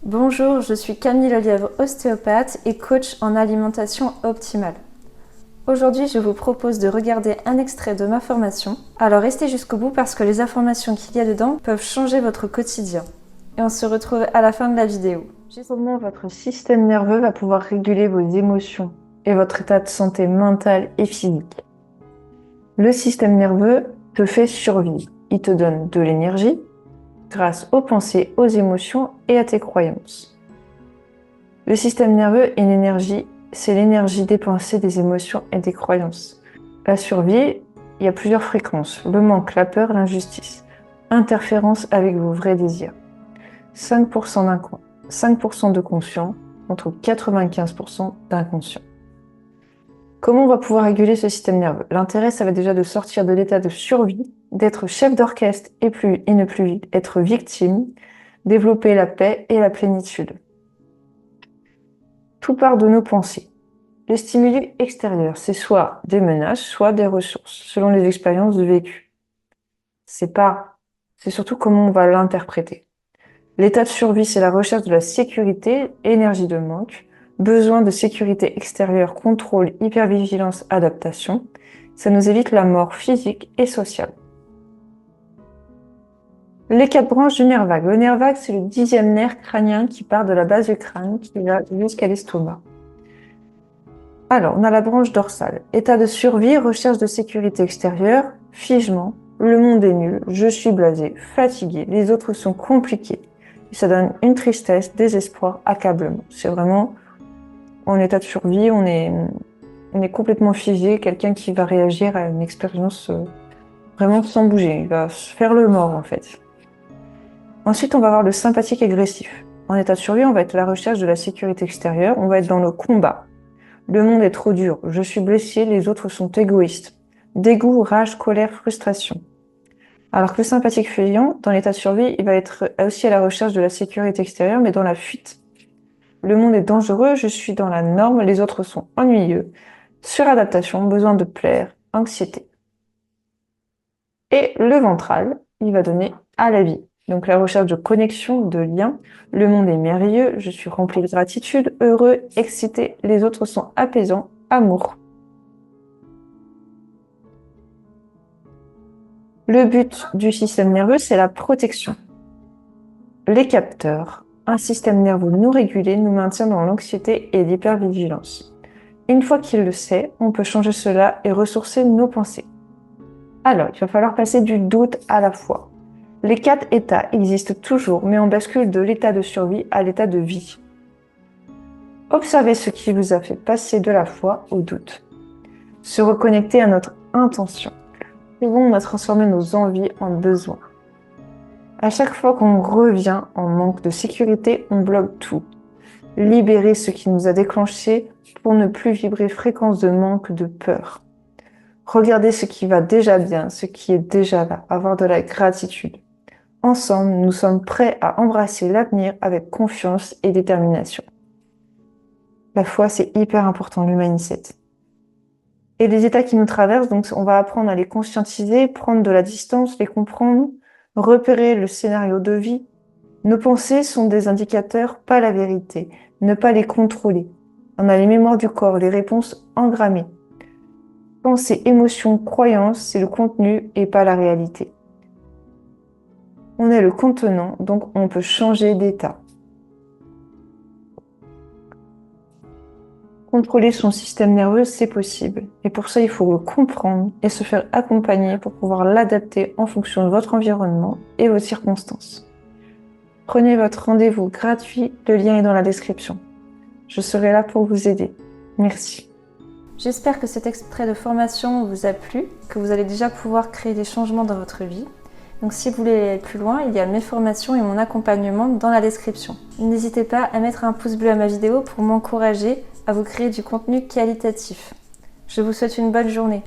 Bonjour, je suis Camille Lelièvre, ostéopathe et coach en alimentation optimale. Aujourd'hui, je vous propose de regarder un extrait de ma formation. Alors restez jusqu'au bout parce que les informations qu'il y a dedans peuvent changer votre quotidien. Et on se retrouve à la fin de la vidéo. Comment votre système nerveux va pouvoir réguler vos émotions et votre état de santé mentale et physique. Le système nerveux te fait survivre. Il te donne de l'énergie grâce aux pensées, aux émotions et à tes croyances. Le système nerveux est une énergie, c'est l'énergie des pensées, des émotions et des croyances. La survie, il y a plusieurs fréquences. Le manque, la peur, l'injustice. Interférence avec vos vrais désirs. 5% de conscient contre 95% d'inconscient. Comment on va pouvoir réguler ce système nerveux? L'intérêt, ça va déjà de sortir de l'état de survie, d'être chef d'orchestre et ne plus être victime, développer la paix et la plénitude. Tout part de nos pensées. Les stimuli extérieurs, c'est soit des menaces, soit des ressources, selon les expériences vécues. C'est surtout comment on va l'interpréter. L'état de survie, c'est la recherche de la sécurité, énergie de manque, besoin de sécurité extérieure, contrôle, hypervigilance, adaptation. Ça nous évite la mort physique et sociale. Les 4 branches du nerf vague. Le nerf vague, c'est le 10e nerf crânien qui part de la base du crâne, qui va jusqu'à l'estomac. Alors, on a la branche dorsale. État de survie, recherche de sécurité extérieure, figement, le monde est nul, je suis blasé, fatigué, les autres sont compliqués. Et ça donne une tristesse, désespoir, accablement. C'est vraiment en état de survie, on est complètement figé, quelqu'un qui va réagir à une expérience vraiment sans bouger. Il va se faire le mort, en fait. Ensuite, on va avoir le sympathique agressif. En état de survie, on va être à la recherche de la sécurité extérieure, on va être dans le combat. Le monde est trop dur, je suis blessé, les autres sont égoïstes. Dégoût, rage, colère, frustration. Alors que le sympathique fuyant, dans l'état de survie, il va être aussi à la recherche de la sécurité extérieure, mais dans la fuite. Le monde est dangereux, je suis dans la norme, les autres sont ennuyeux. Suradaptation, besoin de plaire, anxiété. Et le ventral, il va donner à la vie. Donc la recherche de connexion, de lien. Le monde est merveilleux, je suis rempli de gratitude, heureux, excité, les autres sont apaisants, amour. Le but du système nerveux, c'est la protection. Les capteurs. Un système nerveux non régulé nous maintient dans l'anxiété et l'hypervigilance. Une fois qu'il le sait, on peut changer cela et ressourcer nos pensées. Alors, il va falloir passer du doute à la foi. Les 4 états existent toujours, mais on bascule de l'état de survie à l'état de vie. Observez ce qui vous a fait passer de la foi au doute. Se reconnecter à notre intention. Souvent, on a transformé nos envies en besoins. À chaque fois qu'on revient en manque de sécurité, on bloque tout. Libérer ce qui nous a déclenché pour ne plus vibrer fréquence de manque, de peur. Regardez ce qui va déjà bien, ce qui est déjà là, avoir de la gratitude. Ensemble, nous sommes prêts à embrasser l'avenir avec confiance et détermination. La foi, c'est hyper important, le mindset. Et les états qui nous traversent, donc on va apprendre à les conscientiser, prendre de la distance, les comprendre, repérer le scénario de vie. Nos pensées sont des indicateurs, pas la vérité. Ne pas les contrôler. On a les mémoires du corps, les réponses engrammées. Pensées, émotions, croyances, c'est le contenu et pas la réalité. On est le contenant, donc on peut changer d'état. Contrôler son système nerveux, c'est possible. Et pour ça, il faut le comprendre et se faire accompagner pour pouvoir l'adapter en fonction de votre environnement et vos circonstances. Prenez votre rendez-vous gratuit, le lien est dans la description. Je serai là pour vous aider. Merci. J'espère que cet extrait de formation vous a plu, que vous allez déjà pouvoir créer des changements dans votre vie. Donc si vous voulez aller plus loin, il y a mes formations et mon accompagnement dans la description. N'hésitez pas à mettre un pouce bleu à ma vidéo pour m'encourager à vous créer du contenu qualitatif. Je vous souhaite une bonne journée.